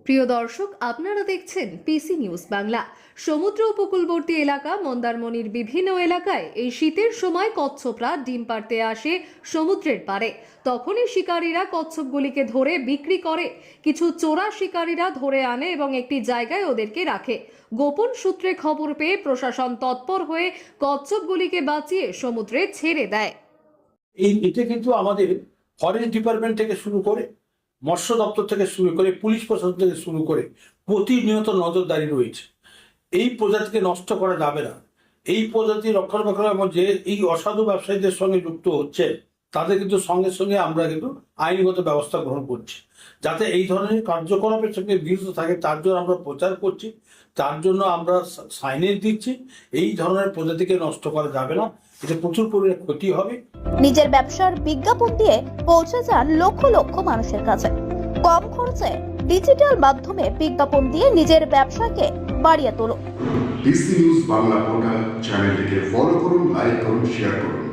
প্রিয় দর্শক, আপনারা দেখছেন পিসি নিউজ বাংলা। সমুদ্র উপকূলবর্তী এলাকা মন্দারমণির বিভিন্ন এলাকায় এই শীতের সময় কচ্ছপরা ডিম পাড়তে আসে সমুদ্রের পাড়ে। তখনই শিকারীরা কচ্ছপগুলিকে ধরে বিক্রি করে। কিছু চোরা শিকারীরা ধরে আনে এবং একটি জায়গায় ওদেরকে রাখে। গোপন সূত্রে খবর পেয়ে প্রশাসন তৎপর হয়ে কচ্ছপগুলিকে বাঁচিয়ে সমুদ্রে ছেড়ে দেয়। এটা কিন্তু আমাদের ফরেস্ট ডিপার্টমেন্ট থেকে শুরু করে, মৎস্য দপ্তর থেকে শুরু করে, পুলিশ প্রশাসন থেকে শুরু করে প্রতিনিয়ত নজরদারি রয়েছে। এই প্রজাতিকে নষ্ট করা যাবে না। এই প্রজাতি রক্ষণাবেক্ষণ এবং যে এই অসাধু ব্যবসায়ীদের সঙ্গে যুক্ত হচ্ছে তাদের কিন্তু সঙ্গে সঙ্গে আমরা কিন্তু আইনগত ব্যবস্থা গ্রহণ করছি, যাতে এই ধরনের কার্যকলাপের সঙ্গে বিরত থাকে। তার জন্য আমরা প্রচার করছি, তার জন্য আমরা সাইনেজ দিচ্ছি। এই ধরনের প্রজাতিকে নষ্ট করা যাবে না, এটা প্রচুর পরিমাণে ক্ষতি হবে। নিজের ব্যবসার বিজ্ঞাপন দিয়ে পৌঁছে যান লক্ষ লক্ষ মানুষের কাছে। কম খরচে ডিজিটাল মাধ্যমে বিজ্ঞাপন দিয়ে নিজের ব্যবসাকে বাড়িয়ে তোলো। পিসি নিউজ বাংলা পোর্টাল চ্যানেলটিকে ফলো করুন, লাইক করুন, শেয়ার করুন।